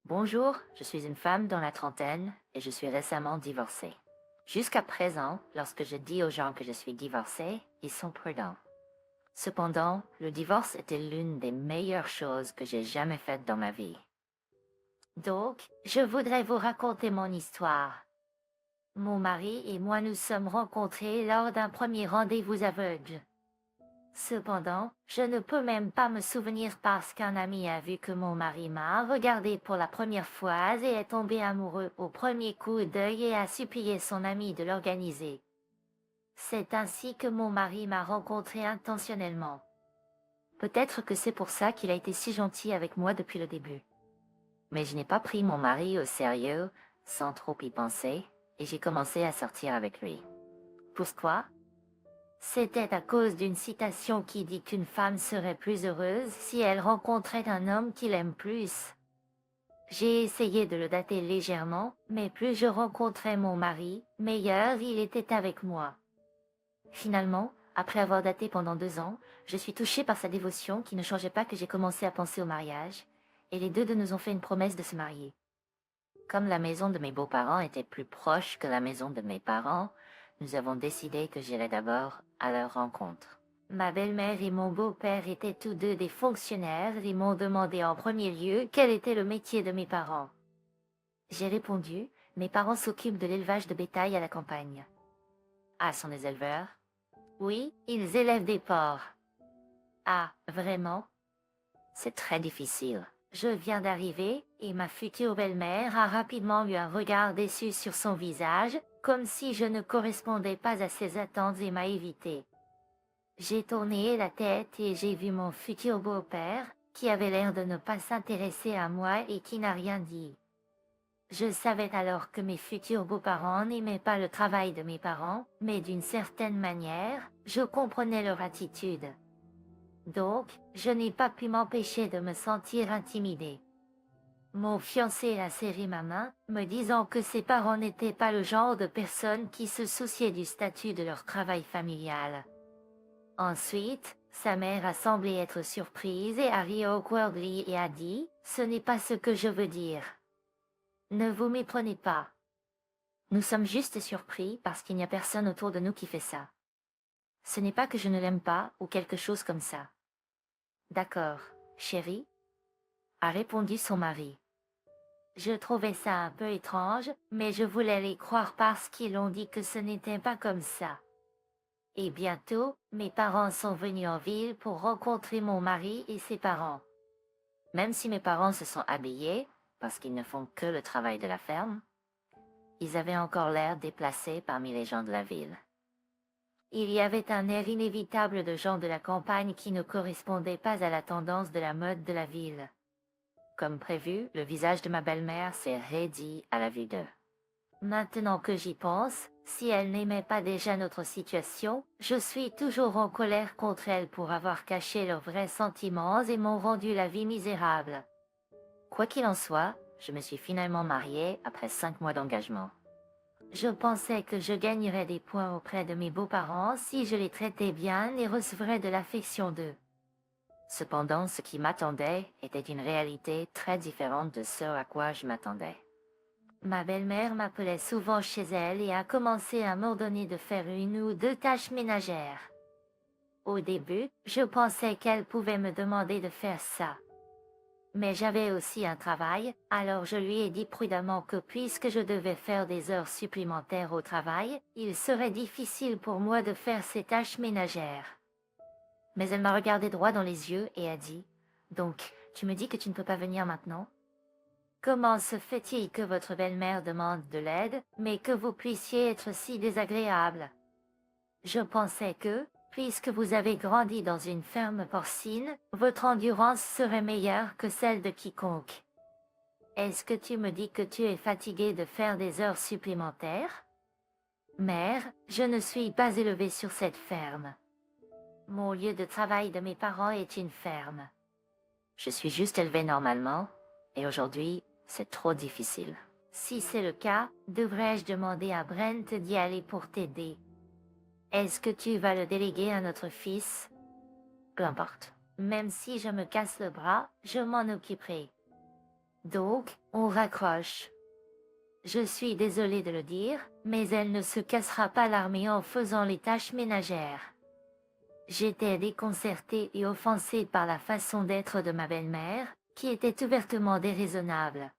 Bonjour, je suis une femme dans la trentaine et je suis récemment divorcée. Jusqu'à présent, lorsque je dis aux gens que je suis divorcée, ils sont prudents. Cependant, le divorce était l'une des meilleures choses que j'ai jamais faites dans ma vie. Donc, je voudrais vous raconter mon histoire. Mon mari et moi nous sommes rencontrés lors d'un premier rendez-vous aveugle. Cependant, je ne peux même pas me souvenir parce qu'un ami a vu que mon mari m'a regardé pour la première fois et est tombé amoureux au premier coup d'œil et a supplié son ami de l'organiser. C'est ainsi que mon mari m'a rencontré intentionnellement. Peut-être que c'est pour ça qu'il a été si gentil avec moi depuis le début. Mais je n'ai pas pris mon mari au sérieux, sans trop y penser, et j'ai commencé à sortir avec lui. Pourquoi? C'était à cause d'une citation qui dit qu'une femme serait plus heureuse si elle rencontrait un homme qui l'aime plus. J'ai essayé de le dater légèrement, mais plus je rencontrais mon mari, meilleur il était avec moi. Finalement, après avoir daté pendant 2 ans, je suis touchée par sa dévotion qui ne changeait pas que j'ai commencé à penser au mariage, et les deux de nous ont fait une promesse de se marier. Comme la maison de mes beaux-parents était plus proche que la maison de mes parents, nous avons décidé que j'irais d'abord à leur rencontre. Ma belle-mère et mon beau-père étaient tous deux des fonctionnaires et m'ont demandé en premier lieu quel était le métier de mes parents. J'ai répondu, mes parents s'occupent de l'élevage de bétail à la campagne. Ah, sont des éleveurs? Oui, ils élèvent des porcs. Ah, vraiment? C'est très difficile. Je viens d'arriver et ma future belle-mère a rapidement eu un regard déçu sur son visage, comme si je ne correspondais pas à ses attentes et m'a évité. J'ai tourné la tête et j'ai vu mon futur beau-père, qui avait l'air de ne pas s'intéresser à moi et qui n'a rien dit. Je savais alors que mes futurs beaux-parents n'aimaient pas le travail de mes parents, mais d'une certaine manière, je comprenais leur attitude. Donc, je n'ai pas pu m'empêcher de me sentir intimidée. Mon fiancé a serré ma main, me disant que ses parents n'étaient pas le genre de personnes qui se souciaient du statut de leur travail familial. Ensuite, sa mère a semblé être surprise et a ri awkwardly et a dit « Ce n'est pas ce que je veux dire. Ne vous méprenez pas. Nous sommes juste surpris parce qu'il n'y a personne autour de nous qui fait ça. Ce n'est pas que je ne l'aime pas ou quelque chose comme ça. » D'accord, chérie, a répondu son mari. Je trouvais ça un peu étrange, mais je voulais les croire parce qu'ils ont dit que ce n'était pas comme ça. Et bientôt, mes parents sont venus en ville pour rencontrer mon mari et ses parents. Même si mes parents se sont habillés, parce qu'ils ne font que le travail de la ferme, ils avaient encore l'air déplacés parmi les gens de la ville. Il y avait un air inévitable de gens de la campagne qui ne correspondait pas à la tendance de la mode de la ville. Comme prévu, le visage de ma belle-mère s'est raidi à la vue d'eux. Maintenant que j'y pense, si elle n'aimait pas déjà notre situation, je suis toujours en colère contre elle pour avoir caché leurs vrais sentiments et m'ont rendu la vie misérable. Quoi qu'il en soit, je me suis finalement mariée après 5 mois d'engagement. Je pensais que je gagnerais des points auprès de mes beaux-parents si je les traitais bien et recevrais de l'affection d'eux. Cependant, ce qui m'attendait était une réalité très différente de ce à quoi je m'attendais. Ma belle-mère m'appelait souvent chez elle et a commencé à m'ordonner de faire 1 ou 2 tâches ménagères. Au début, je pensais qu'elle pouvait me demander de faire ça. Mais j'avais aussi un travail, alors je lui ai dit prudemment que puisque je devais faire des heures supplémentaires au travail, il serait difficile pour moi de faire ces tâches ménagères. Mais elle m'a regardé droit dans les yeux et a dit « Donc, tu me dis que tu ne peux pas venir maintenant ?» Comment se fait-il que votre belle-mère demande de l'aide, mais que vous puissiez être si désagréable? Je pensais que, puisque vous avez grandi dans une ferme porcine, votre endurance serait meilleure que celle de quiconque. Est-ce que tu me dis que tu es fatiguée de faire des heures supplémentaires? Mère, je ne suis pas élevée sur cette ferme. Mon lieu de travail de mes parents est une ferme. Je suis juste élevée normalement, et aujourd'hui, c'est trop difficile. Si c'est le cas, devrais-je demander à Brent d'y aller pour t'aider? Est-ce que tu vas le déléguer à notre fils? Peu importe. Même si je me casse le bras, je m'en occuperai. Donc, on raccroche. Je suis désolée de le dire, mais elle ne se cassera pas l'armée en faisant les tâches ménagères. J'étais déconcertée et offensée par la façon d'être de ma belle-mère, qui était ouvertement déraisonnable.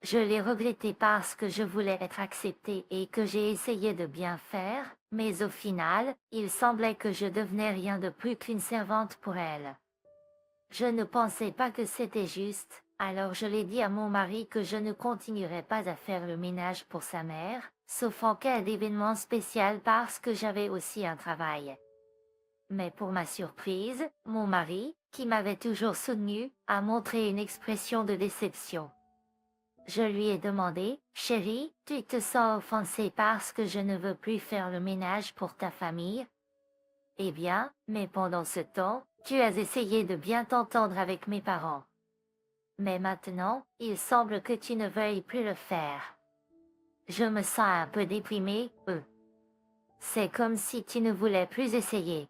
Je l'ai regretté parce que je voulais être acceptée et que j'ai essayé de bien faire, mais au final, il semblait que je devenais rien de plus qu'une servante pour elle. Je ne pensais pas que c'était juste, alors je l'ai dit à mon mari que je ne continuerais pas à faire le ménage pour sa mère, sauf en cas d'événement spécial parce que j'avais aussi un travail. Mais pour ma surprise, mon mari, qui m'avait toujours soutenu, a montré une expression de déception. Je lui ai demandé, chérie, tu te sens offensée parce que je ne veux plus faire le ménage pour ta famille? Eh bien, mais pendant ce temps, tu as essayé de bien t'entendre avec mes parents. Mais maintenant, il semble que tu ne veuilles plus le faire. Je me sens un peu déprimée, C'est comme si tu ne voulais plus essayer.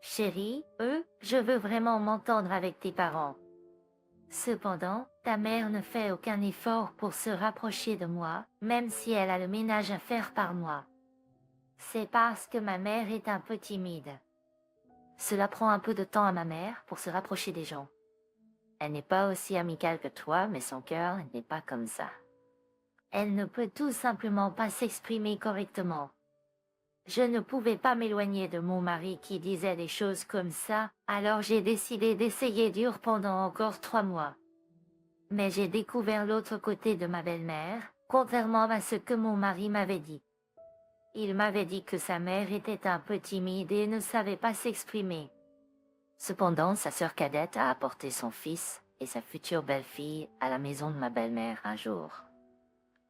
Chérie, je veux vraiment m'entendre avec tes parents. Cependant, ta mère ne fait aucun effort pour se rapprocher de moi, même si elle a le ménage à faire par moi. C'est parce que ma mère est un peu timide. Cela prend un peu de temps à ma mère pour se rapprocher des gens. Elle n'est pas aussi amicale que toi, mais son cœur n'est pas comme ça. Elle ne peut tout simplement pas s'exprimer correctement. Je ne pouvais pas m'éloigner de mon mari qui disait des choses comme ça, alors j'ai décidé d'essayer dur pendant encore 3 mois. Mais j'ai découvert l'autre côté de ma belle-mère, contrairement à ce que mon mari m'avait dit. Il m'avait dit que sa mère était un peu timide et ne savait pas s'exprimer. Cependant, sa sœur cadette a apporté son fils et sa future belle-fille à la maison de ma belle-mère un jour.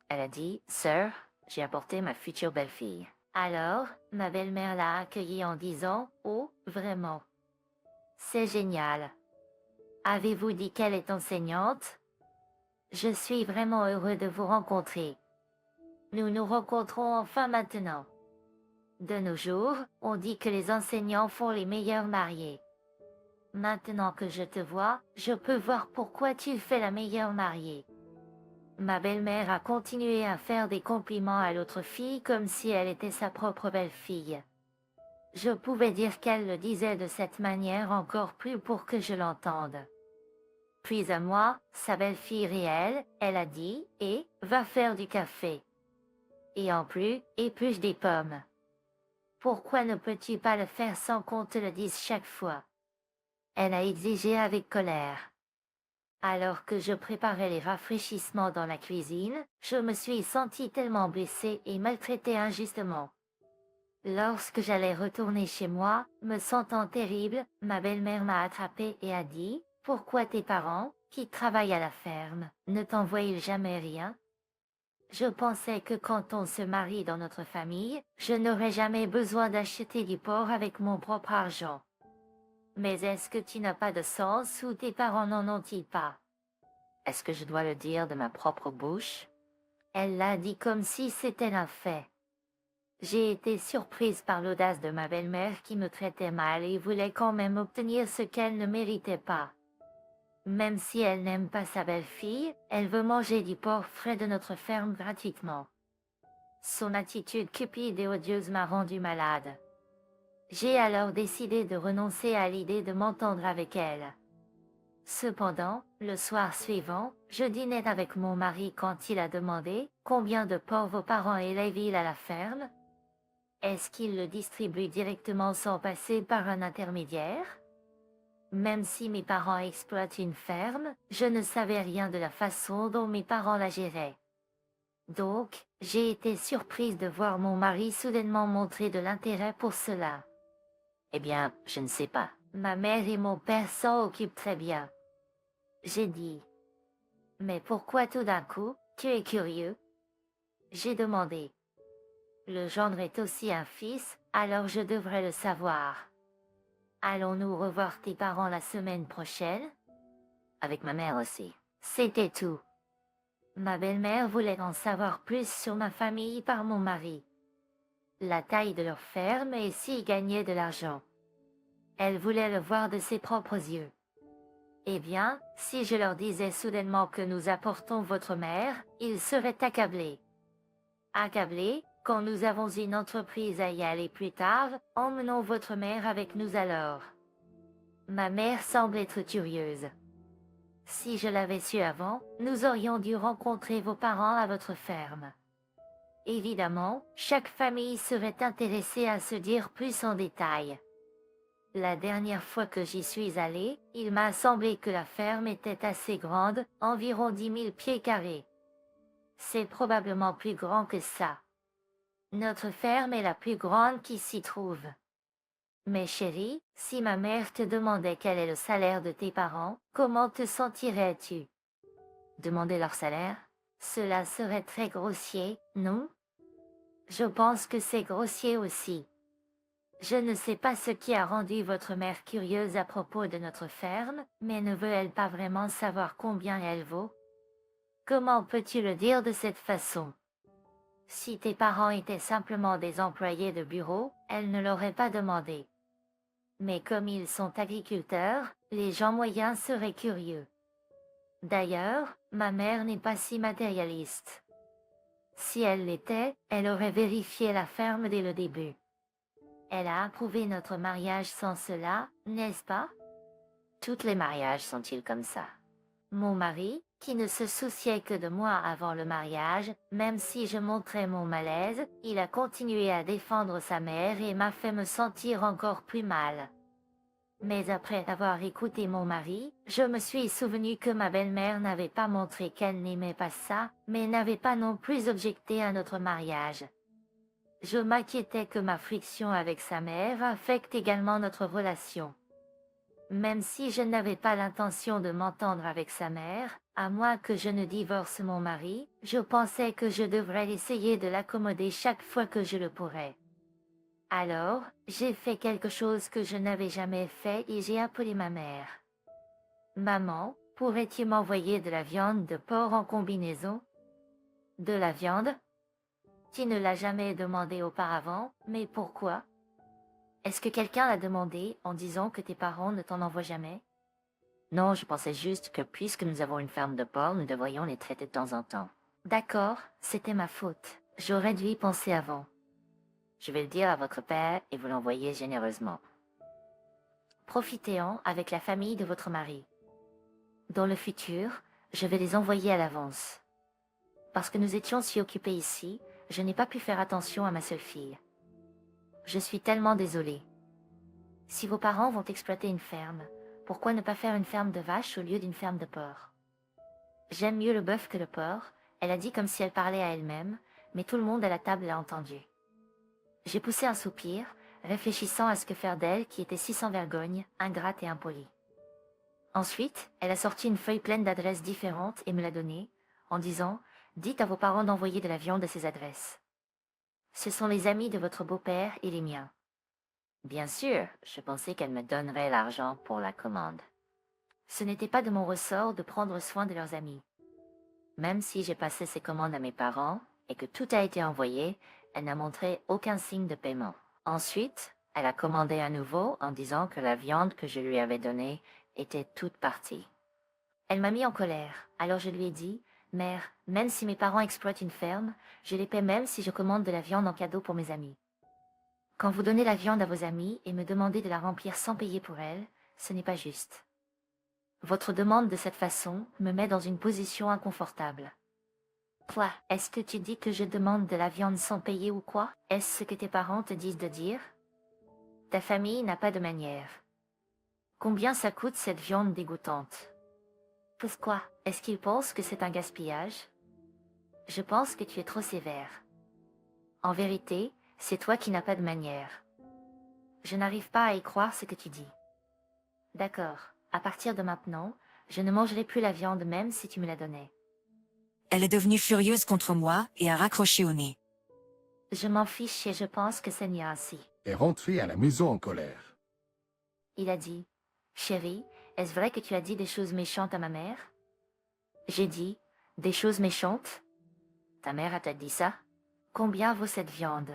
Elle a dit, « Sœur, j'ai apporté ma future belle-fille. » Alors, ma belle-mère l'a accueillie en disant, « Oh, vraiment? C'est génial. Avez-vous dit qu'elle est enseignante? Je suis vraiment heureux de vous rencontrer. Nous nous rencontrons enfin maintenant. » De nos jours, on dit que les enseignants font les meilleurs mariés. Maintenant que je te vois, je peux voir pourquoi tu fais la meilleure mariée. Ma belle-mère a continué à faire des compliments à l'autre fille comme si elle était sa propre belle-fille. Je pouvais dire qu'elle le disait de cette manière encore plus pour que je l'entende. Puis à moi, sa belle-fille réelle, elle a dit, « Et, va faire du café. Et en plus, épluche des pommes. Pourquoi ne peux-tu pas le faire sans qu'on te le dise chaque fois? » Elle a exigé avec colère. Alors que je préparais les rafraîchissements dans la cuisine, je me suis sentie tellement blessée et maltraitée injustement. Lorsque j'allais retourner chez moi, me sentant terrible, ma belle-mère m'a attrapée et a dit, « Pourquoi tes parents, qui travaillent à la ferme, ne t'envoient jamais rien? » Je pensais que quand on se marie dans notre famille, je n'aurais jamais besoin d'acheter du porc avec mon propre argent. Mais est-ce que tu n'as pas de sens ou tes parents n'en ont-ils pas? Est-ce que je dois le dire de ma propre bouche? Elle l'a dit comme si c'était un fait. J'ai été surprise par l'audace de ma belle-mère qui me traitait mal et voulait quand même obtenir ce qu'elle ne méritait pas. Même si elle n'aime pas sa belle-fille, elle veut manger du porc frais de notre ferme gratuitement. Son attitude cupide et odieuse m'a rendue malade. J'ai alors décidé de renoncer à l'idée de m'entendre avec elle. Cependant, le soir suivant, je dînais avec mon mari quand il a demandé « Combien de porcs vos parents élèvent-ils à la ferme? Est-ce qu'ils le distribuent directement sans passer par un intermédiaire? » Même si mes parents exploitent une ferme, je ne savais rien de la façon dont mes parents la géraient. Donc, j'ai été surprise de voir mon mari soudainement montrer de l'intérêt pour cela. Eh bien, je ne sais pas. Ma mère et mon père s'en occupent très bien. J'ai dit. Mais pourquoi tout d'un coup, tu es curieux? J'ai demandé. Le gendre est aussi un fils, alors je devrais le savoir. Allons-nous revoir tes parents la semaine prochaine? Avec ma mère aussi. C'était tout. Ma belle-mère voulait en savoir plus sur ma famille par mon mari. La taille de leur ferme et s'ils gagnaient de l'argent. Elle voulait le voir de ses propres yeux. Eh bien, si je leur disais soudainement que nous apportons votre mère, ils seraient accablés. Accablés, quand nous avons une entreprise à y aller plus tard, emmenons votre mère avec nous alors. Ma mère semble être curieuse. Si je l'avais su avant, nous aurions dû rencontrer vos parents à votre ferme. Évidemment, chaque famille serait intéressée à se dire plus en détail. La dernière fois que j'y suis allée, il m'a semblé que la ferme était assez grande, environ 10 000 pieds carrés. C'est probablement plus grand que ça. Notre ferme est la plus grande qui s'y trouve. Mais chérie, si ma mère te demandait quel est le salaire de tes parents, comment te sentirais-tu? Demander leur salaire? Cela serait très grossier, non? Je pense que c'est grossier aussi. Je ne sais pas ce qui a rendu votre mère curieuse à propos de notre ferme, mais ne veut-elle pas vraiment savoir combien elle vaut? Comment peux-tu le dire de cette façon? Si tes parents étaient simplement des employés de bureau, elle ne l'aurait pas demandé. Mais comme ils sont agriculteurs, les gens moyens seraient curieux. D'ailleurs, ma mère n'est pas si matérialiste. Si elle l'était, elle aurait vérifié la ferme dès le début. Elle a approuvé notre mariage sans cela, n'est-ce pas? Tous les mariages sont-ils comme ça? Mon mari, qui ne se souciait que de moi avant le mariage, même si je montrais mon malaise, il a continué à défendre sa mère et m'a fait me sentir encore plus mal. Mais après avoir écouté mon mari, je me suis souvenu que ma belle-mère n'avait pas montré qu'elle n'aimait pas ça, mais n'avait pas non plus objecté à notre mariage. Je m'inquiétais que ma friction avec sa mère affecte également notre relation. Même si je n'avais pas l'intention de m'entendre avec sa mère, à moins que je ne divorce mon mari, je pensais que je devrais essayer de l'accommoder chaque fois que je le pourrais. Alors, j'ai fait quelque chose que je n'avais jamais fait et j'ai appelé ma mère. Maman, pourrais-tu m'envoyer de la viande de porc en combinaison? De la viande? Tu ne l'as jamais demandé auparavant, mais pourquoi? Est-ce que quelqu'un l'a demandé en disant que tes parents ne t'en envoient jamais? Non, je pensais juste que puisque nous avons une ferme de porc, nous devrions les traiter de temps en temps. D'accord, c'était ma faute. J'aurais dû y penser avant. Je vais le dire à votre père et vous l'envoyer généreusement. Profitez-en avec la famille de votre mari. Dans le futur, je vais les envoyer à l'avance. Parce que nous étions si occupés ici, je n'ai pas pu faire attention à ma seule fille. Je suis tellement désolée. Si vos parents vont exploiter une ferme, pourquoi ne pas faire une ferme de vaches au lieu d'une ferme de porc? J'aime mieux le bœuf que le porc, elle a dit comme si elle parlait à elle-même, mais tout le monde à la table l'a entendu. J'ai poussé un soupir, réfléchissant à ce que faire d'elle qui était si sans vergogne, ingrate et impolie. Ensuite, elle a sorti une feuille pleine d'adresses différentes et me l'a donnée, en disant « Dites à vos parents d'envoyer de la viande à ces adresses. Ce sont les amis de votre beau-père et les miens. » Bien sûr, je pensais qu'elle me donnerait l'argent pour la commande. Ce n'était pas de mon ressort de prendre soin de leurs amis. Même si j'ai passé ces commandes à mes parents et que tout a été envoyé, elle n'a montré aucun signe de paiement. Ensuite, elle a commandé à nouveau en disant que la viande que je lui avais donnée était toute partie. Elle m'a mis en colère, alors je lui ai dit « Mère, même si mes parents exploitent une ferme, je les paie même si je commande de la viande en cadeau pour mes amis. Quand vous donnez la viande à vos amis et me demandez de la remplir sans payer pour elle, ce n'est pas juste. Votre demande de cette façon me met dans une position inconfortable. Toi, est-ce que tu dis que je demande de la viande sans payer ou quoi? Est-ce ce que tes parents te disent de dire? Ta famille n'a pas de manière. Combien ça coûte cette viande dégoûtante? Pourquoi? Est-ce qu'ils pensent que c'est un gaspillage? Je pense que tu es trop sévère. En vérité, c'est toi qui n'as pas de manière. Je n'arrive pas à y croire ce que tu dis. D'accord, à partir de maintenant, je ne mangerai plus la viande même si tu me la donnais. Elle est devenue furieuse contre moi et a raccroché au nez. Je m'en fiche et je pense que c'est mieux ainsi. Est rentré à la maison en colère. Il a dit, « Chérie, est-ce vrai que tu as dit des choses méchantes à ma mère? » J'ai dit, « Des choses méchantes? Ta mère a-t-elle dit ça? Combien vaut cette viande? »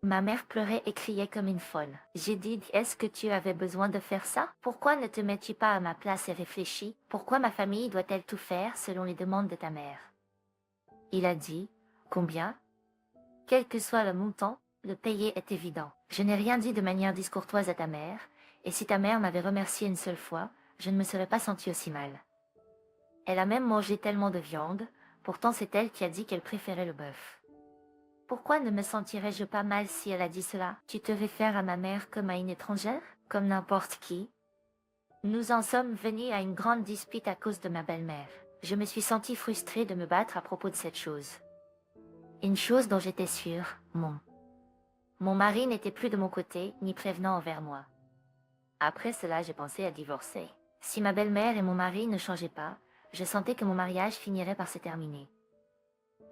Ma mère pleurait et criait comme une folle. J'ai dit, est-ce que tu avais besoin de faire ça? Pourquoi ne te mets-tu pas à ma place et réfléchis? Pourquoi ma famille doit-elle tout faire selon les demandes de ta mère? Il a dit, combien? Quel que soit le montant, le payer est évident. Je n'ai rien dit de manière discourtoise à ta mère, et si ta mère m'avait remercié une seule fois, je ne me serais pas sentie aussi mal. Elle a même mangé tellement de viande, pourtant c'est elle qui a dit qu'elle préférait le bœuf. Pourquoi ne me sentirais-je pas mal si elle a dit cela? Tu te réfères à ma mère comme à une étrangère? Comme n'importe qui? Nous en sommes venus à une grande dispute à cause de ma belle-mère. Je me suis sentie frustrée de me battre à propos de cette chose. Une chose dont j'étais sûre, mon mari n'était plus de mon côté, ni prévenant envers moi. Après cela, j'ai pensé à divorcer. Si ma belle-mère et mon mari ne changeaient pas, je sentais que mon mariage finirait par se terminer.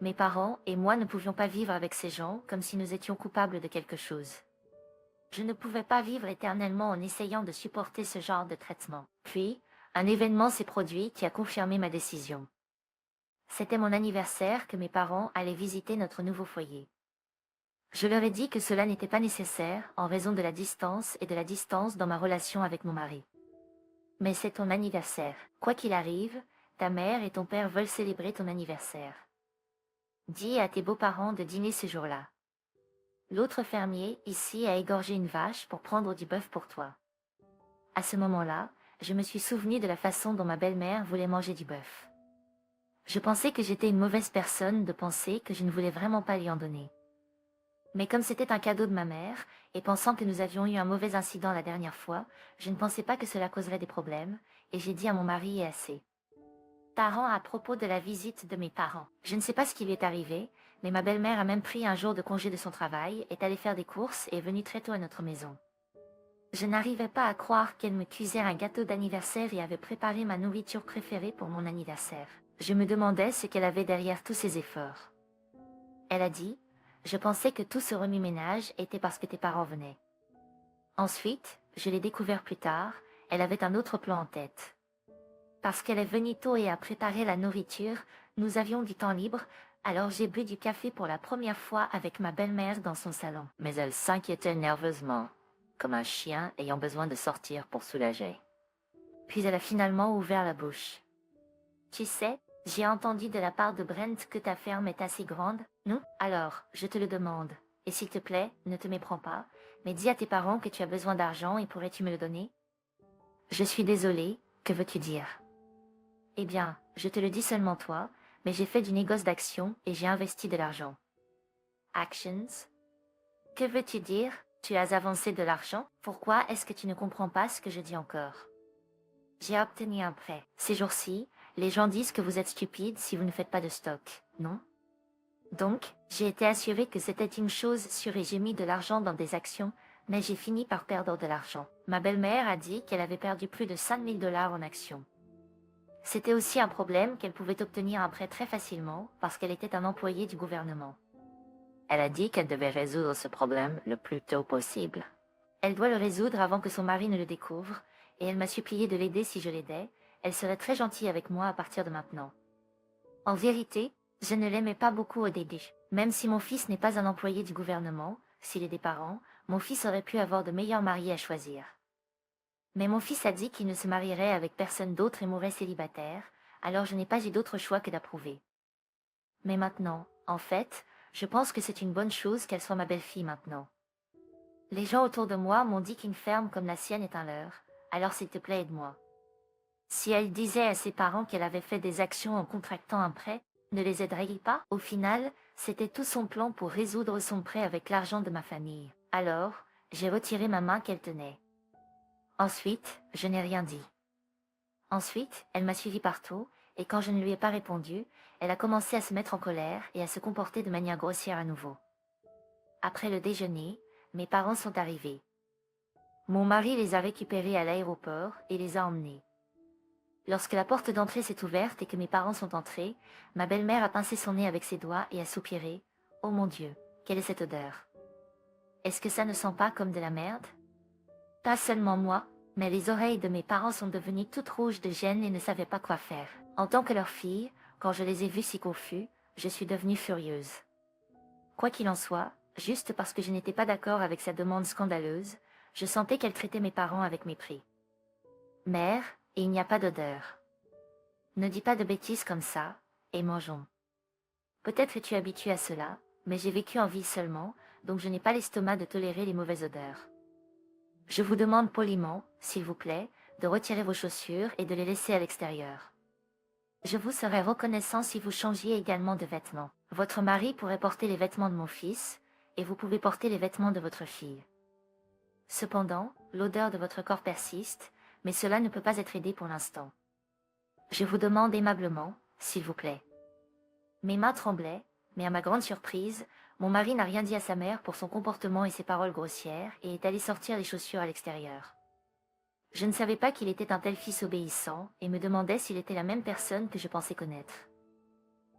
Mes parents et moi ne pouvions pas vivre avec ces gens comme si nous étions coupables de quelque chose. Je ne pouvais pas vivre éternellement en essayant de supporter ce genre de traitement. Puis, un événement s'est produit qui a confirmé ma décision. C'était mon anniversaire que mes parents allaient visiter notre nouveau foyer. Je leur ai dit que cela n'était pas nécessaire en raison de la distance et de la distance dans ma relation avec mon mari. Mais c'est ton anniversaire. Quoi qu'il arrive, ta mère et ton père veulent célébrer ton anniversaire. Dis à tes beaux-parents de dîner ce jour-là. L'autre fermier, ici, a égorgé une vache pour prendre du bœuf pour toi. À ce moment-là, je me suis souvenu de la façon dont ma belle-mère voulait manger du bœuf. Je pensais que j'étais une mauvaise personne de penser que je ne voulais vraiment pas lui en donner. Mais comme c'était un cadeau de ma mère, et pensant que nous avions eu un mauvais incident la dernière fois, je ne pensais pas que cela causerait des problèmes, et j'ai dit à mon mari et à ses parents à propos de la visite de mes parents. Je ne sais pas ce qui lui est arrivé, mais ma belle-mère a même pris un jour de congé de son travail, est allée faire des courses et est venue très tôt à notre maison. Je n'arrivais pas à croire qu'elle me cuisait un gâteau d'anniversaire et avait préparé ma nourriture préférée pour mon anniversaire. Je me demandais ce qu'elle avait derrière tous ces efforts. Elle a dit, je pensais que tout ce remue-ménage était parce que tes parents venaient. Ensuite, je l'ai découvert plus tard, elle avait un autre plan en tête. Parce qu'elle est venue tôt et a préparé la nourriture, nous avions du temps libre, alors j'ai bu du café pour la première fois avec ma belle-mère dans son salon. Mais elle s'inquiétait nerveusement, comme un chien ayant besoin de sortir pour soulager. Puis elle a finalement ouvert la bouche. Tu sais, j'ai entendu de la part de Brent que ta ferme est assez grande, non? Alors, je te le demande. Et s'il te plaît, ne te méprends pas, mais dis à tes parents que tu as besoin d'argent et pourrais-tu me le donner? Je suis désolée, que veux-tu dire? Eh bien, je te le dis seulement toi, mais j'ai fait du négoce d'action et j'ai investi de l'argent. Actions? Que veux-tu dire? Tu as avancé de l'argent? Pourquoi est-ce que tu ne comprends pas ce que je dis encore? J'ai obtenu un prêt. Ces jours-ci, les gens disent que vous êtes stupide si vous ne faites pas de stock, non? Donc, j'ai été assurée que c'était une chose sûre et j'ai mis de l'argent dans des actions, mais j'ai fini par perdre de l'argent. Ma belle-mère a dit qu'elle avait perdu plus de 5000 dollars en actions. C'était aussi un problème qu'elle pouvait obtenir un prêt très facilement parce qu'elle était un employé du gouvernement. Elle a dit qu'elle devait résoudre ce problème le plus tôt possible. Elle doit le résoudre avant que son mari ne le découvre, et elle m'a supplié de l'aider si je l'aidais. Elle serait très gentille avec moi à partir de maintenant. En vérité, je ne l'aimais pas beaucoup au début. Même si mon fils n'est pas un employé du gouvernement, s'il est des parents, mon fils aurait pu avoir de meilleurs maris à choisir. Mais mon fils a dit qu'il ne se marierait avec personne d'autre et mourrait célibataire, alors je n'ai pas eu d'autre choix que d'approuver. Mais maintenant, en fait, je pense que c'est une bonne chose qu'elle soit ma belle-fille maintenant. Les gens autour de moi m'ont dit qu'une ferme comme la sienne est un leurre, alors s'il te plaît aide-moi. Si elle disait à ses parents qu'elle avait fait des actions en contractant un prêt, ne les aiderait-il pas? Au final, c'était tout son plan pour résoudre son prêt avec l'argent de ma famille. Alors, j'ai retiré ma main qu'elle tenait. Ensuite, je n'ai rien dit. Ensuite, elle m'a suivi partout, et quand je ne lui ai pas répondu, elle a commencé à se mettre en colère et à se comporter de manière grossière à nouveau. Après le déjeuner, mes parents sont arrivés. Mon mari les a récupérés à l'aéroport et les a emmenés. Lorsque la porte d'entrée s'est ouverte et que mes parents sont entrés, ma belle-mère a pincé son nez avec ses doigts et a soupiré. « Oh mon Dieu, quelle est cette odeur? Est-ce que ça ne sent pas comme de la merde? » Pas seulement moi, mais les oreilles de mes parents sont devenues toutes rouges de gêne et ne savaient pas quoi faire. En tant que leur fille, quand je les ai vus si confus, je suis devenue furieuse. Quoi qu'il en soit, Juste parce que je n'étais pas d'accord avec sa demande scandaleuse, je sentais qu'elle traitait mes parents avec mépris. Mère, et il n'y a pas d'odeur. Ne dis pas de bêtises comme ça, et mangeons. Peut-être es-tu habitué à cela, mais j'ai vécu en ville seulement, donc je n'ai pas l'estomac de tolérer les mauvaises odeurs. Je vous demande poliment, s'il vous plaît, de retirer vos chaussures et de les laisser à l'extérieur. Je vous serais reconnaissant si vous changiez également de vêtements. Votre mari pourrait porter les vêtements de mon fils, et vous pouvez porter les vêtements de votre fille. Cependant, l'odeur de votre corps persiste, mais cela ne peut pas être aidé pour l'instant. Je vous demande aimablement, s'il vous plaît. Mes mains tremblaient, mais à ma grande surprise, mon mari n'a rien dit à sa mère pour son comportement et ses paroles grossières et est allé sortir les chaussures à l'extérieur. Je ne savais pas qu'il était un tel fils obéissant et me demandais s'il était la même personne que je pensais connaître.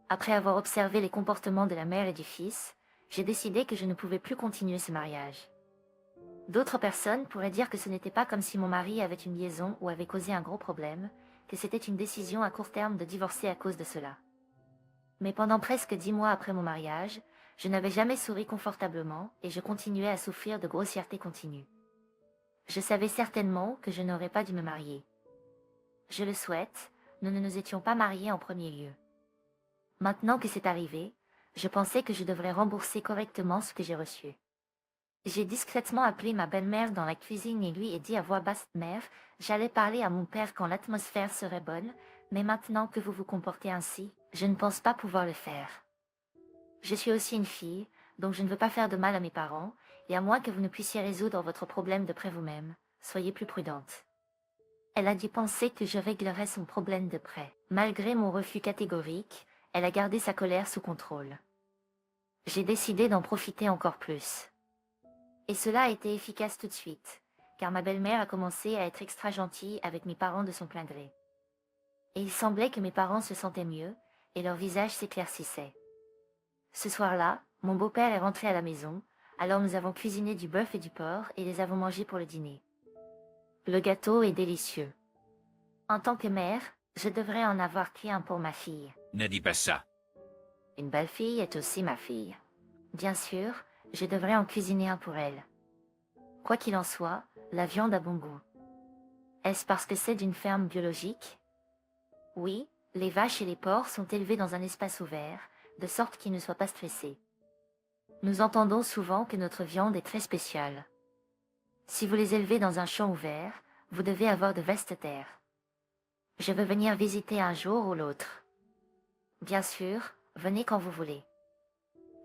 Après avoir observé les comportements de la mère et du fils, j'ai décidé que je ne pouvais plus continuer ce mariage. D'autres personnes pourraient dire que ce n'était pas comme si mon mari avait une liaison ou avait causé un gros problème, que c'était une décision à court terme de divorcer à cause de cela. Mais pendant presque 10 mois après mon mariage, je n'avais jamais souri confortablement et je continuais à souffrir de grossièreté continue. Je savais certainement que je n'aurais pas dû me marier. Je le souhaite, nous ne nous étions pas mariés en premier lieu. Maintenant que c'est arrivé, je pensais que je devrais rembourser correctement ce que j'ai reçu. J'ai discrètement appelé ma belle-mère dans la cuisine et lui ai dit à voix basse: Mère, j'allais parler à mon père quand l'atmosphère serait bonne, mais maintenant que vous vous comportez ainsi, je ne pense pas pouvoir le faire. Je suis aussi une fille, donc je ne veux pas faire de mal à mes parents, et à moins que vous ne puissiez résoudre votre problème de près vous-même, soyez plus prudente. Elle a dû penser que je réglerais son problème de près. Malgré mon refus catégorique, elle a gardé sa colère sous contrôle. J'ai décidé d'en profiter encore plus. Et cela a été efficace tout de suite, car ma belle-mère a commencé à être extra gentille avec mes parents de son plein gré. Et il semblait que mes parents se sentaient mieux, et leur visage s'éclaircissait. Ce soir-là, mon beau-père est rentré à la maison, alors nous avons cuisiné du bœuf et du porc et les avons mangés pour le dîner. Le gâteau est délicieux. En tant que mère, je devrais en avoir pris un pour ma fille. Ne dis pas ça. Une belle-fille est aussi ma fille. Bien sûr, je devrais en cuisiner un pour elle. Quoi qu'il en soit, la viande a bon goût. Est-ce parce que c'est d'une ferme biologique? Oui, les vaches et les porcs sont élevés dans un espace ouvert, de sorte qu'ils ne soient pas stressés. Nous entendons souvent que notre viande est très spéciale. Si vous les élevez dans un champ ouvert, vous devez avoir de vastes terres. Je veux venir visiter un jour ou l'autre. Bien sûr, venez quand vous voulez.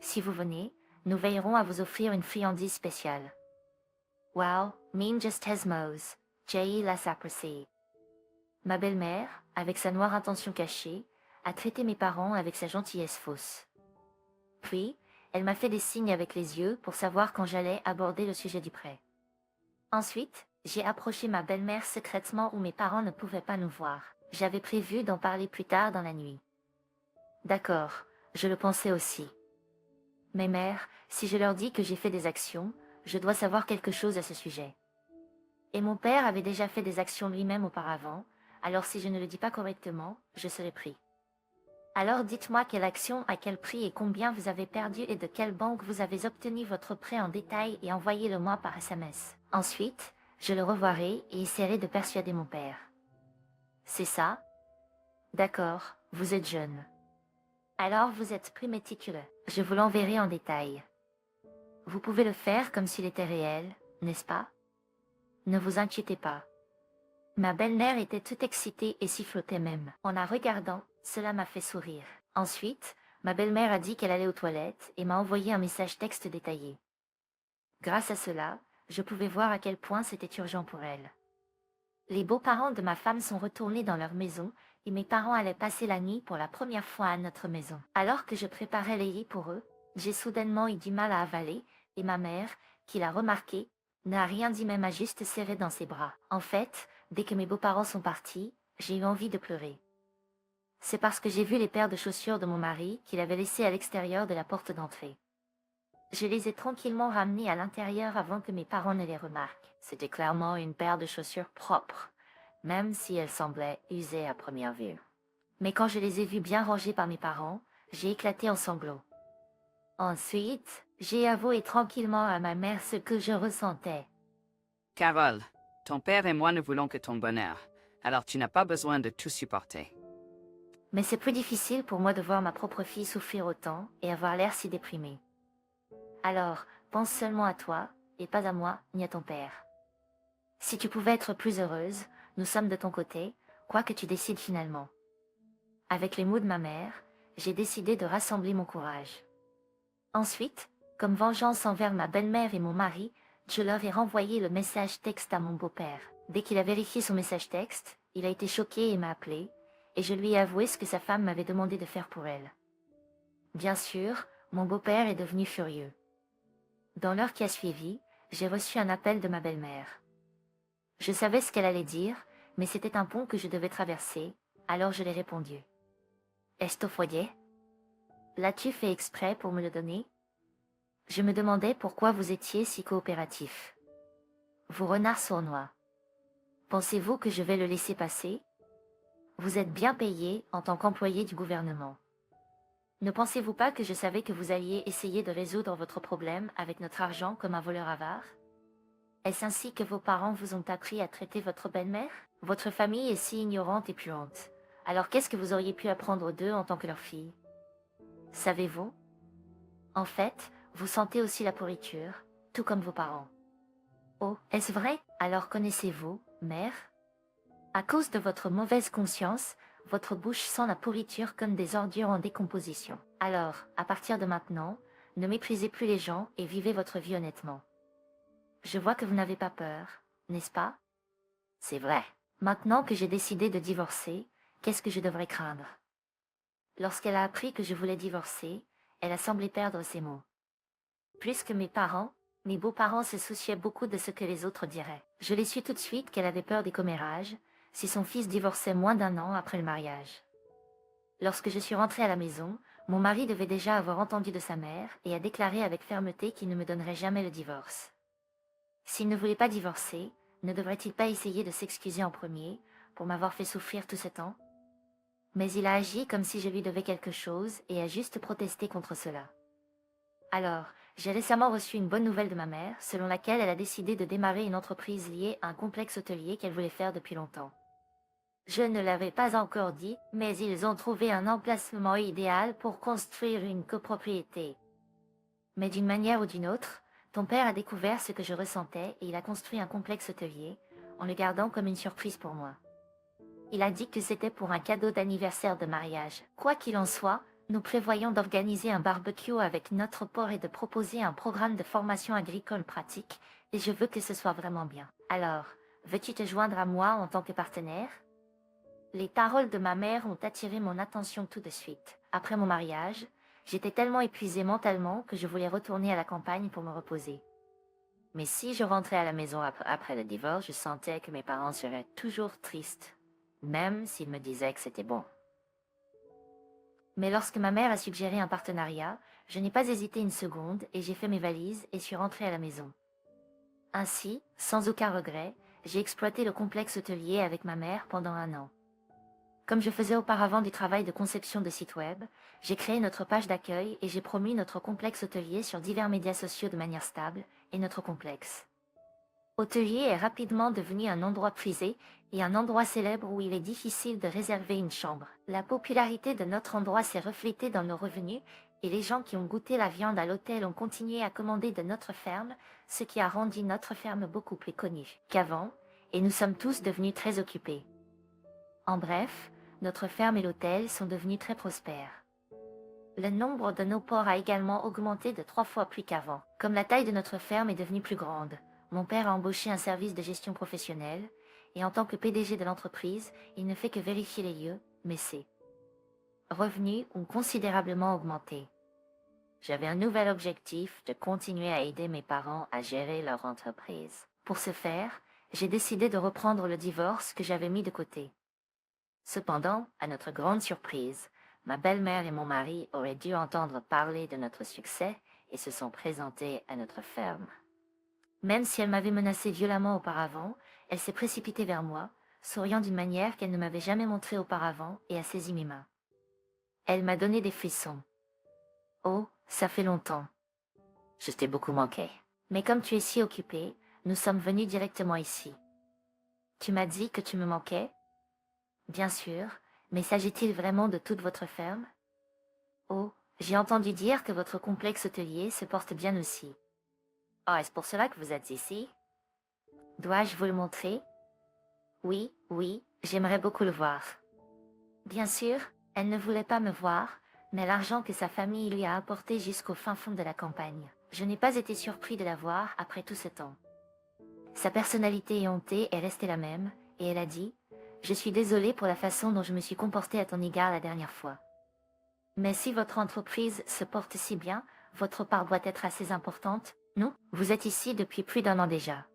Si vous venez, nous veillerons à vous offrir une friandise spéciale. Wow, mean just has mows, Jay la s'apprécie. Ma belle-mère, avec sa noire intention cachée, a traité mes parents avec sa gentillesse fausse. Puis, elle m'a fait des signes avec les yeux pour savoir quand j'allais aborder le sujet du prêt. Ensuite, j'ai approché ma belle-mère secrètement où mes parents ne pouvaient pas nous voir. J'avais prévu d'en parler plus tard dans la nuit. D'accord, je le pensais aussi. Mais mère, si je leur dis que j'ai fait des actions, je dois savoir quelque chose à ce sujet. Et mon père avait déjà fait des actions lui-même auparavant, alors si je ne le dis pas correctement, je serai pris. Alors dites-moi quelle action, à quel prix et combien vous avez perdu et de quelle banque vous avez obtenu votre prêt en détail et envoyez-le-moi par SMS. Ensuite, je le revoirai et essaierai de persuader mon père. C'est ça? D'accord, vous êtes jeune. Alors vous êtes plus méticuleux. Je vous l'enverrai en détail. Vous pouvez le faire comme s'il était réel, n'est-ce pas? Ne vous inquiétez pas. Ma belle-mère était toute excitée et sifflotait même. En la regardant, cela m'a fait sourire. Ensuite, ma belle-mère a dit qu'elle allait aux toilettes et m'a envoyé un message texte détaillé. Grâce à cela, je pouvais voir à quel point c'était urgent pour elle. Les beaux-parents de ma femme sont retournés dans leur maison et mes parents allaient passer la nuit pour la première fois à notre maison. Alors que je préparais les lits pour eux, j'ai soudainement eu du mal à avaler et ma mère, qui l'a remarqué, n'a rien dit même à juste serrer dans ses bras. En fait, dès que mes beaux-parents sont partis, j'ai eu envie de pleurer. C'est parce que j'ai vu les paires de chaussures de mon mari qu'il avait laissées à l'extérieur de la porte d'entrée. Je les ai tranquillement ramenées à l'intérieur avant que mes parents ne les remarquent. C'était clairement une paire de chaussures propres, même si elles semblaient usées à première vue. Mais quand je les ai vues bien rangées par mes parents, j'ai éclaté en sanglots. Ensuite, j'ai avoué tranquillement à ma mère ce que je ressentais. Carole, ton père et moi ne voulons que ton bonheur, alors tu n'as pas besoin de tout supporter. Mais c'est plus difficile pour moi de voir ma propre fille souffrir autant et avoir l'air si déprimée. Alors, pense seulement à toi, et pas à moi, ni à ton père. Si tu pouvais être plus heureuse, nous sommes de ton côté, quoi que tu décides finalement. Avec les mots de ma mère, j'ai décidé de rassembler mon courage. Ensuite, comme vengeance envers ma belle-mère et mon mari, je leur ai renvoyé le message texte à mon beau-père. Dès qu'il a vérifié son message texte, il a été choqué et m'a appelé, et je lui ai avoué ce que sa femme m'avait demandé de faire pour elle. Bien sûr, mon beau-père est devenu furieux. Dans l'heure qui a suivi, j'ai reçu un appel de ma belle-mère. Je savais ce qu'elle allait dire, mais c'était un pont que je devais traverser, alors je l'ai répondu. Est-ce au foyer? L'as-tu fait exprès pour me le donner? Je me demandais pourquoi vous étiez si coopératif. Vous renard sournois. Pensez-vous que je vais le laisser passer? Vous êtes bien payé en tant qu'employé du gouvernement. Ne pensez-vous pas que je savais que vous alliez essayer de résoudre votre problème avec notre argent comme un voleur avare? Est-ce ainsi que vos parents vous ont appris à traiter votre belle-mère? Votre famille est si ignorante et puante. Alors qu'est-ce que vous auriez pu apprendre d'eux en tant que leur fille? Savez-vous? En fait, vous sentez aussi la pourriture, tout comme vos parents. Oh, est-ce vrai? Alors connaissez-vous, mère? À cause de votre mauvaise conscience, votre bouche sent la pourriture comme des ordures en décomposition. Alors, à partir de maintenant, ne méprisez plus les gens et vivez votre vie honnêtement. Je vois que vous n'avez pas peur, n'est-ce pas? C'est vrai. Maintenant que j'ai décidé de divorcer, qu'est-ce que je devrais craindre? Lorsqu'elle a appris que je voulais divorcer, elle a semblé perdre ses mots. Plus que mes beaux-parents se souciaient beaucoup de ce que les autres diraient. Je l'ai su tout de suite qu'elle avait peur des commérages, si son fils divorçait moins d'un an après le mariage. Lorsque je suis rentrée à la maison, mon mari devait déjà avoir entendu de sa mère et a déclaré avec fermeté qu'il ne me donnerait jamais le divorce. S'il ne voulait pas divorcer, ne devrait-il pas essayer de s'excuser en premier pour m'avoir fait souffrir tout ce temps? Mais il a agi comme si je lui devais quelque chose et a juste protesté contre cela. Alors, j'ai récemment reçu une bonne nouvelle de ma mère, selon laquelle elle a décidé de démarrer une entreprise liée à un complexe hôtelier qu'elle voulait faire depuis longtemps. Je ne l'avais pas encore dit, mais ils ont trouvé un emplacement idéal pour construire une copropriété. Mais d'une manière ou d'une autre, ton père a découvert ce que je ressentais et il a construit un complexe hôtelier, en le gardant comme une surprise pour moi. Il a dit que c'était pour un cadeau d'anniversaire de mariage. Quoi qu'il en soit, nous prévoyons d'organiser un barbecue avec notre porc et de proposer un programme de formation agricole pratique, et je veux que ce soit vraiment bien. Alors, veux-tu te joindre à moi en tant que partenaire? Les paroles de ma mère ont attiré mon attention tout de suite. Après mon mariage, j'étais tellement épuisée mentalement que je voulais retourner à la campagne pour me reposer. Mais si je rentrais à la maison après le divorce, je sentais que mes parents seraient toujours tristes, même s'ils me disaient que c'était bon. Mais lorsque ma mère a suggéré un partenariat, je n'ai pas hésité une seconde et j'ai fait mes valises et suis rentrée à la maison. Ainsi, sans aucun regret, j'ai exploité le complexe hôtelier avec ma mère pendant 1 an. Comme je faisais auparavant du travail de conception de site web, j'ai créé notre page d'accueil et j'ai promu notre complexe hôtelier sur divers médias sociaux de manière stable et notre complexe. Hôtelier est rapidement devenu un endroit prisé et un endroit célèbre où il est difficile de réserver une chambre. La popularité de notre endroit s'est reflétée dans nos revenus et les gens qui ont goûté la viande à l'hôtel ont continué à commander de notre ferme, ce qui a rendu notre ferme beaucoup plus connue qu'avant, et nous sommes tous devenus très occupés. En bref, notre ferme et l'hôtel sont devenus très prospères. Le nombre de nos porcs a également augmenté de 3 fois plus qu'avant. Comme la taille de notre ferme est devenue plus grande, mon père a embauché un service de gestion professionnelle, et en tant que PDG de l'entreprise, il ne fait que vérifier les lieux, mais ses revenus ont considérablement augmenté. J'avais un nouvel objectif de continuer à aider mes parents à gérer leur entreprise. Pour ce faire, j'ai décidé de reprendre le divorce que j'avais mis de côté. Cependant, à notre grande surprise, ma belle-mère et mon mari auraient dû entendre parler de notre succès et se sont présentés à notre ferme. Même si elle m'avait menacé violemment auparavant, elle s'est précipitée vers moi, souriant d'une manière qu'elle ne m'avait jamais montrée auparavant et a saisi mes mains. Elle m'a donné des frissons. Oh, Ça fait longtemps. Je t'ai beaucoup manqué. Mais comme tu es si occupé, nous sommes venus directement ici. Tu m'as dit que tu me manquais? Bien sûr, mais s'agit-il vraiment de toute votre ferme? Oh, j'ai entendu dire que votre complexe hôtelier se porte bien aussi. Ah, est-ce pour cela que vous êtes ici? Dois-je vous le montrer? Oui, oui, j'aimerais beaucoup le voir. Bien sûr, elle ne voulait pas me voir, mais l'argent que sa famille lui a apporté jusqu'au fin fond de la campagne. Je n'ai pas été surpris de la voir après tout ce temps. Sa personnalité éhontée est restée la même, et elle a dit « Je suis désolée pour la façon dont je me suis comportée à ton égard la dernière fois. Mais si votre entreprise se porte si bien, votre part doit être assez importante, non? Vous êtes ici depuis plus d'un an déjà.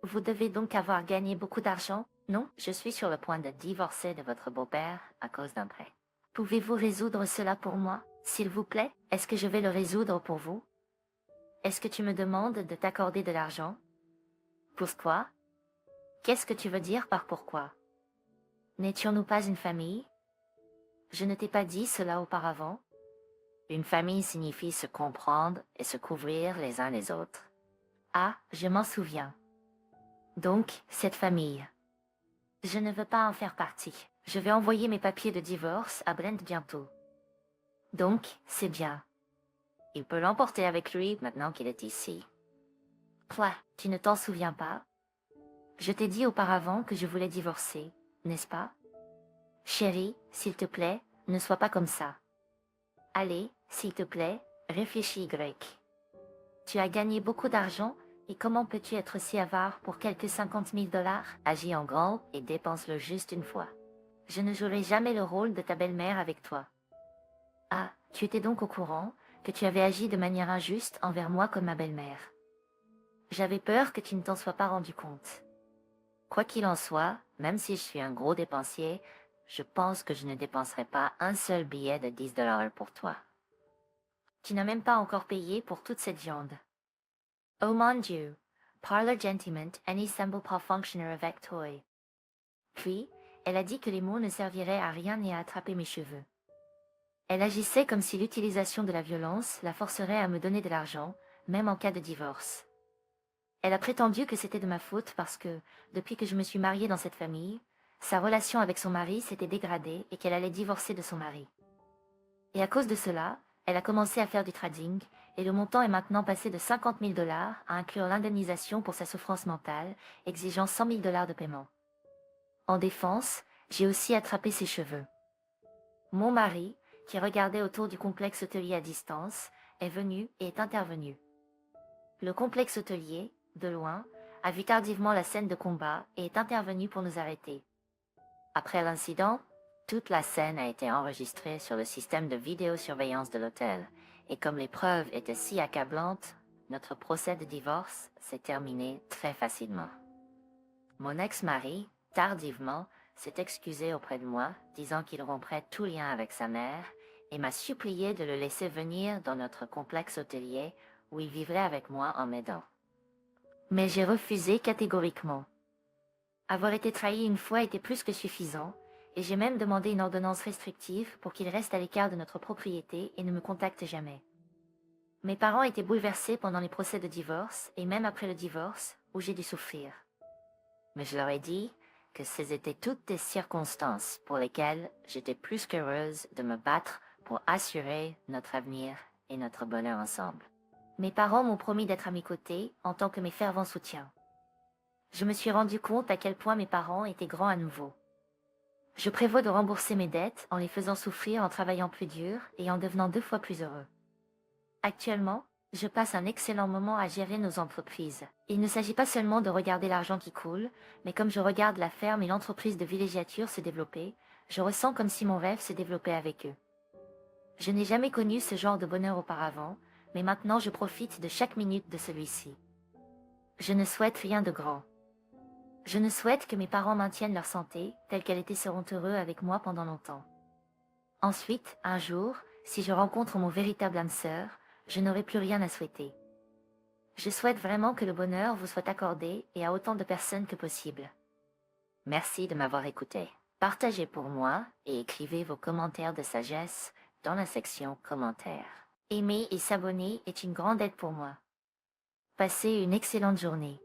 Vous devez donc avoir gagné beaucoup d'argent, non? Je suis sur le point de divorcer de votre beau-père à cause d'un prêt. Pouvez-vous résoudre cela pour moi, s'il vous plaît? Est-ce que je vais le résoudre pour vous? Est-ce que tu me demandes de t'accorder de l'argent? Pourquoi? Qu'est-ce que tu veux dire par pourquoi? N'étions-nous pas une famille? Je ne t'ai pas dit cela auparavant? Une famille signifie se comprendre et se couvrir les uns les autres. Ah, je m'en souviens. Donc, cette famille. Je ne veux pas en faire partie. Je vais envoyer mes papiers de divorce à Brent bientôt. Donc, c'est bien. Il peut l'emporter avec lui maintenant qu'il est ici. Quoi, tu ne t'en souviens pas? Je t'ai dit auparavant que je voulais divorcer, n'est-ce pas? Chérie, s'il te plaît, ne sois pas comme ça. Allez, s'il te plaît, réfléchis, Greg. Tu as gagné beaucoup d'argent, et comment peux-tu être si avare pour quelques 50 000 $? Agis en grand et dépense-le juste une fois. Je ne jouerai jamais le rôle de ta belle-mère avec toi. Ah, tu étais donc au courant que tu avais agi de manière injuste envers moi comme ma belle-mère. J'avais peur que tu ne t'en sois pas rendu compte. Quoi qu'il en soit, même si je suis un gros dépensier, je pense que je ne dépenserai pas un seul billet de 10 $ pour toi. Tu n'as même pas encore payé pour toute cette viande. Oh mon Dieu, parlor gentiment any semble pas fonctionner avec toi. Puis, elle a dit que les mots ne serviraient à rien et à attraper mes cheveux. Elle agissait comme si l'utilisation de la violence la forcerait à me donner de l'argent, même en cas de divorce. Elle a prétendu que c'était de ma faute parce que, depuis que je me suis mariée dans cette famille, sa relation avec son mari s'était dégradée et qu'elle allait divorcer de son mari. Et à cause de cela, elle a commencé à faire du trading, et le montant est maintenant passé de 50 000 $ à inclure l'indemnisation pour sa souffrance mentale, exigeant 100 000 $ de paiement. En défense, j'ai aussi attrapé ses cheveux. Mon mari, qui regardait autour du complexe hôtelier à distance, est venu et est intervenu. Le complexe hôtelier, de loin, a vu tardivement la scène de combat et est intervenu pour nous arrêter. Après l'incident, toute la scène a été enregistrée sur le système de vidéosurveillance de l'hôtel, et comme les preuves étaient si accablantes, notre procès de divorce s'est terminé très facilement. Mon ex-mari, tardivement, s'est excusé auprès de moi, disant qu'il romprait tout lien avec sa mère, et m'a supplié de le laisser venir dans notre complexe hôtelier où il vivrait avec moi en m'aidant. Mais j'ai refusé catégoriquement. Avoir été trahi une fois était plus que suffisant, et j'ai même demandé une ordonnance restrictive pour qu'il reste à l'écart de notre propriété et ne me contacte jamais. Mes parents étaient bouleversés pendant les procès de divorce, et même après le divorce, où j'ai dû souffrir. Mais je leur ai dit que ces étaient toutes des circonstances pour lesquelles j'étais plus qu'heureuse de me battre pour assurer notre avenir et notre bonheur ensemble. Mes parents m'ont promis d'être à mes côtés en tant que mes fervents soutiens. Je me suis rendu compte à quel point mes parents étaient grands à nouveau. Je prévois de rembourser mes dettes en les faisant souffrir en travaillant plus dur et en devenant 2 fois plus heureux. Actuellement, je passe un excellent moment à gérer nos entreprises. Il ne s'agit pas seulement de regarder l'argent qui coule, mais comme je regarde la ferme et l'entreprise de villégiature se développer, je ressens comme si mon rêve se développait avec eux. Je n'ai jamais connu ce genre de bonheur auparavant, mais maintenant je profite de chaque minute de celui-ci. Je ne souhaite rien de grand. Je ne souhaite que mes parents maintiennent leur santé, telle qu'elle était seront heureux avec moi pendant longtemps. Ensuite, un jour, si je rencontre mon véritable âme sœur, je n'aurai plus rien à souhaiter. Je souhaite vraiment que le bonheur vous soit accordé et à autant de personnes que possible. Merci de m'avoir écouté. Partagez pour moi et écrivez vos commentaires de sagesse dans la section commentaires. Aimer et s'abonner est une grande aide pour moi. Passez une excellente journée.